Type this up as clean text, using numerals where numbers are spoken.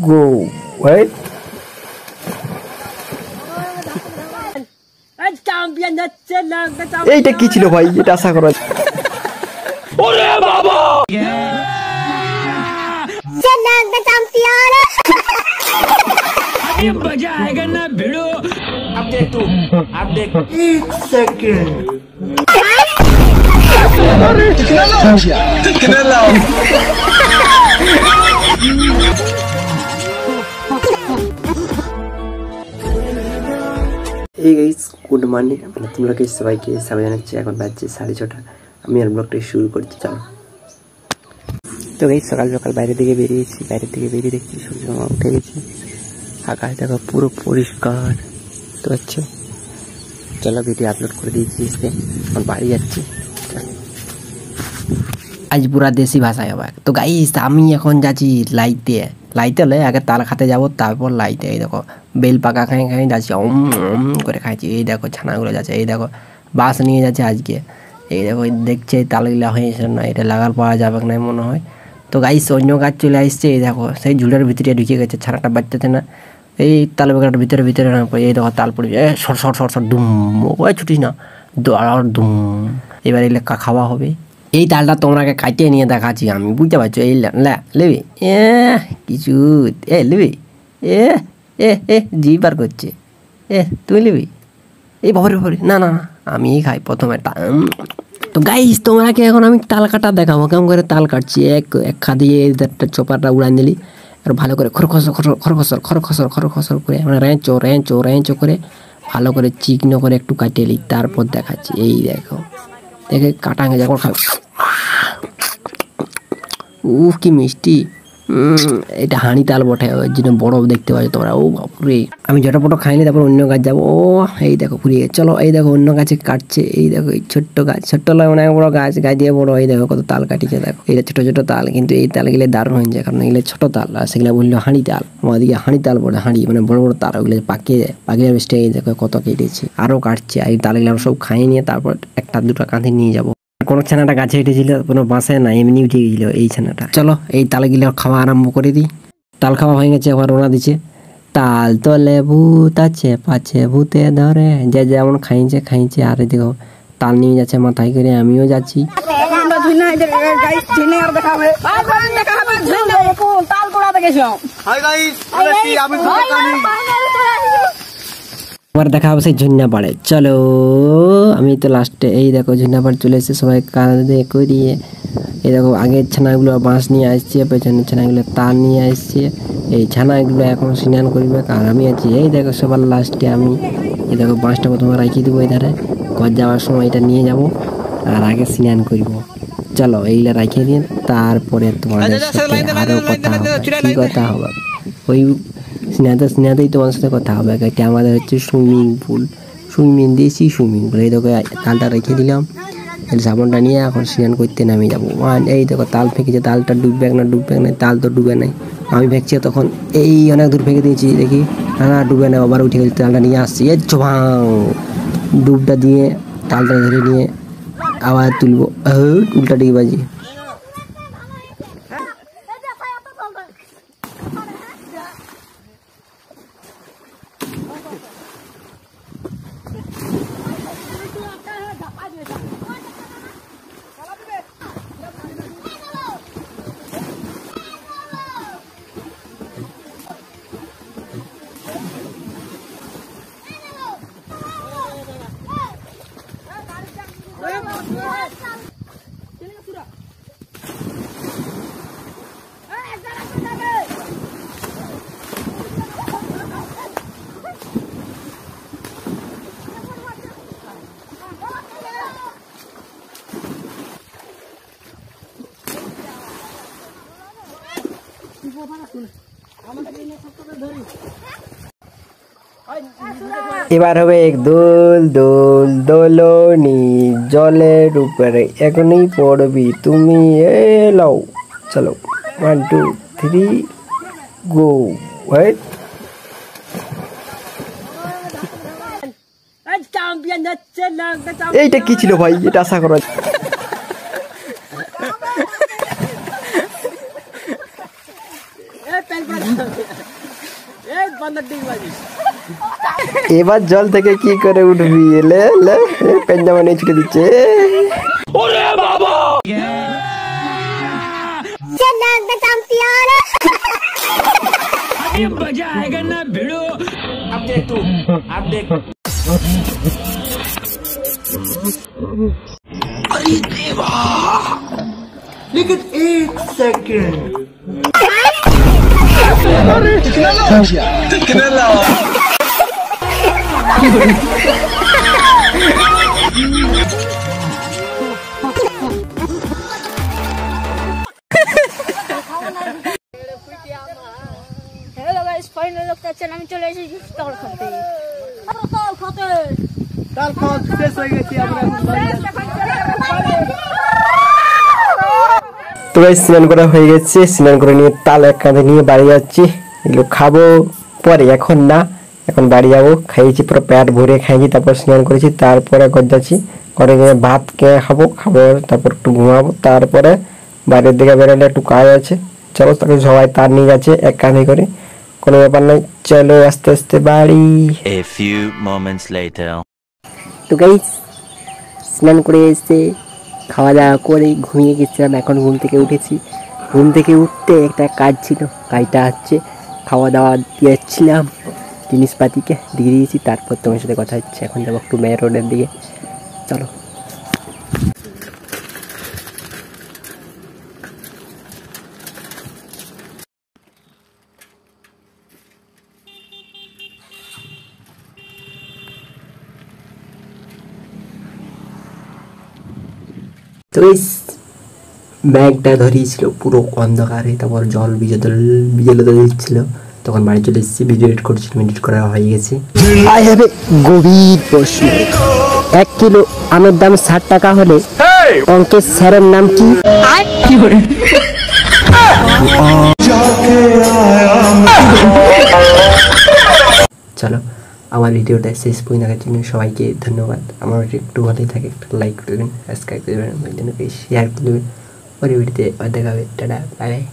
গো wait এইটা কি ছিল ভাই? এটা আশা করা ওরে বাবা ये मजा आएगा ना भिड़ो। अब देख तू, अब देख। एक सेकंड এই গাইস গুড মর্নিং। মানে তোমরা কি সবাইকে সবাই জানাচ্ছি। এখন বাজছে 6:30। আমি আর ব্লগটা শুরু করতে চলো। তো গাইস সকাল সকাল বাইরে দিকে বেরিয়েছি। বাইরে থেকে বেরিয়ে দেখছি সূর্য উঠে গেছে। আকাশ দেখো পুরো পরিষ্কার। তো আচ্ছা চলো ভিডিও আপলোড করে দিয়েছি। এখন বাড়ি যাচ্ছি। আজ পুরা দেশি ভাষায় হবে। তো গাইস আমি এখন যাচ্ছি লাইতে। লাইতে হলে আগে তাল খাতে যাবো, তারপর লাইতে। এই দেখো বেল পাকা খাই খাই যাচ্ছি, করে খাইছি। এই দেখো ছানাগুলো যাচ্ছে। এই দেখো বাস নিয়ে যাচ্ছে আজকে। এই দেখো দেখছে তালগুলা হয়েছে না, এটা লাগার পাওয়া যাবে না মনে হয়। তো গাইস অন্য গাছ চলে আসছে। এই দেখো সেই ঝুলের ভিতরে ঢুকে গেছে, ছানাটা বাচ্চাতে না। এই তাল বেগাটার ভিতরে ভিতরে না এই দেখো তাল পড়ে যায়। শর্ট শর্ট শর্ট শর্ট দুম, ওই ছুটিস না আর দুম। এবার এলে খাওয়া হবে। এই তালটা তোমাকে কাটিয়ে নিয়ে দেখাচ্ছি আমি, বুঝতে পারছো? এই লেবি কিছু লেবি জি বার করছে। তুমি লিবি? এই বাবারে বাবারে, না না আমি খাই প্রথমে। তো গাইস তোমাকে এখন আমি তাল কাটা দেখাবো, কেমন করে তাল কাটছি। এক খা দিয়ে চোপাটা উড়ান দিলি, আর ভালো করে খরখসর করে মানে রেঞ্চো করে ভালো করে চিকনো করে একটু কাটিয়ে নিই, তারপর দেখাচ্ছি। এই দেখো দেখে কাটাঙ্গে যখন খাবে, উফ কি মিষ্টি। এটা হাঁড়ি তাল বটে, ওই জন্য বড় দেখতে পাচ্ছ তোমরা। ও বাপরে, আমি ঝটাপটো খাইনি, তারপর অন্য গাছ যাবো। ও এই দেখো ফুরিয়ে চলো। এই দেখো অন্য গাছে কাটছে। এই দেখো এই ছোট্ট গাছ, ছোট্ট নয় অনেক বড় গাছ, গাছ দিয়ে বড়। এই দেখো কত তাল কাটিছে। দেখো এটা ছোট ছোট তাল, কিন্তু এই তালগুলো দারুণ হয়ে যায়, কারণ এগুলো ছোট তাল। আর সেগুলো বললো হাঁড়ি তাল। আমাদেরকে হাঁড়ি তাল বলে, হাঁড়ি মানে বড় বড় তাল, ওগুলো পাকিয়ে যায়। পাকিয়ে বেশটা এই দেখো কত কেটেছে, আরও কাটছে। আর এই তালগুলো সব খাইয়ে নিয়ে তারপর একটা দুটো কাঁধে নিয়ে যাবো। কোনো ছানাটা গাছে হেঁটেছিল, কোনো বাসে না, এমনি উঠে গেছিল এই ছানাটা। চলো এই তালগুলো খাওয়া আরম্ভ করে দিই। তাল খাওয়া হয়ে গেছে, আবার রোনা দিচ্ছে। তাল তলে ভূত আছে, পাছে ভূতে ধরে, যে যেমন খাইছে। আর দেখো তাল নিয়ে যাচ্ছে মাথায় করে, আমিও যাচ্ছি। আবার দেখা হবে সেই ঝুন্না পাড়ে। চলো আমি তো লাস্টে। এই দেখো ঝুন্না পাড় চলে এসেছে, সবাই কাঁধে করিয়ে। এই দেখো আগের ছানাগুলো বাঁশ নিয়ে আসছে, পেছনের ছানাগুলো তার নিয়ে আসছে। এই ছানাগুলো এখন স্নান করবে, আর আমি আছি এই দেখো সবার লাস্টে আমি। এই দেখো বাঁশটা প্রথমে রাখিয়ে দেবো এই ধারে, ঘর যাওয়ার সময় এটা নিয়ে যাব, আর আগে স্নান করব। চলো এইগুলো রাখিয়ে দিন, তারপরে তোমাদের সাথে আরও কথা হবে। কী কথা হবে? ওই স্নেহাতেই তোমার সাথে কথা হবে। এটা আমাদের হচ্ছে সুইমিং পুল, দেশি সুইমিং পুল। এই দেখো তালটা রেখে দিলাম, সাবনটা নিয়ে এখন স্নান করতে নামিয়ে যাবো। এই দেখো তাল ফেঁকেছে, তালটা ডুববে না, তাল তো ডুবে নাই। আমি ফেঁকছি তখন এই অনেক দূর ফেঁকে দিয়েছি, দেখি না ডুবে না, আবার উঠে গেছে। তালটা নিয়ে আসছি, এ চোভাং ডুবটা দিয়ে তালটা ধরে নিয়ে আবার তুলবো। উল্টা ডিগে বাজি। এবার হবে এক দোল দোল দোলনি জলের উপরে, এখনই পড়বি তুমি এলাও। চলো 1 2 3 গো। এইটা কি ছিল ভাই? এটা আশা করা এবার জল থেকে কি করে উঠবি? এলে এলে পেঞ্জামা নিয়ে ছুটে দিচ্ছে। ये मजा आएगा ना भिड़ो। अब देख तू, अब देख। अरे देवा, लेकिन एक सेकंड। कितना लावा? আমি চলে এসেছি তাল খেতে। তাল খেতে তাল খাওয়া শেষ হয়ে গেছে আমরা। তো গাইস স্নান করা হয়ে গেছে, স্নান করে নিয়ে তাল এক কাঁধে নিয়ে বাড়ি যাচ্ছি। এগুলো খাবো পরে, এখন না, এখন বাড়ি যাবো। খাইয়েছি পুরো পেট ভরে খাইয়েছি, তারপর স্নান করেছি, তারপরে ঘর যাচ্ছি। ঘরে গিয়ে ভাত খেয়ে খাবো, তারপর একটু ঘুমাবো, তারপরে বাইরের দিকে বেরোলে একটু কাজ আছে। চলো তাকে সবাই তার নিয়ে যাচ্ছে এক কাঁধে করে, কোনো ব্যাপার নাই। চলো আস্তে আস্তে বাড়ি। A few moments later. তো গাইস স্নান করে এসে খাওয়া দাওয়া করে ঘুমিয়ে গেছিলাম, এখন ঘুম থেকে উঠেছি। ঘুম থেকে উঠতে একটা কাজ ছিল, কাজটা হচ্ছে খাওয়া দাওয়া দিয়েছিলাম, জিনিসপাতিকে দিয়ে দিয়েছি। তারপর তোমার সাথে কথা হচ্ছে। এখন যাবো একটু মেয়ের রোডের দিকে, চলো। তো ব্যাগটা ধরিয়েছিল পুরো অন্ধকারে, তারপর জল বিজলতে দিচ্ছিল। তখন বাড়ি চলে এসেছি, ভিডিও এডিট করছিলাম, এডিট করা হয়ে গেছে। আই হ্যাভ এ গভীর প্রশ্ন, 1 কিলো আমের দাম 60 টাকা হলে অঙ্কের স্যারের নাম কি? চলো আমার ভিডিওটা শেষ পর্যন্ত দেখার জন্য সবাইকে ধন্যবাদ। আমার একটু ভালোই থাকে, একটা লাইক করে দেবেন, সাবস্ক্রাইব করে দেবেন, শেয়ার করে দেবেন। পরে ভিডিওতে দেখা হবে। Tata, bye bye.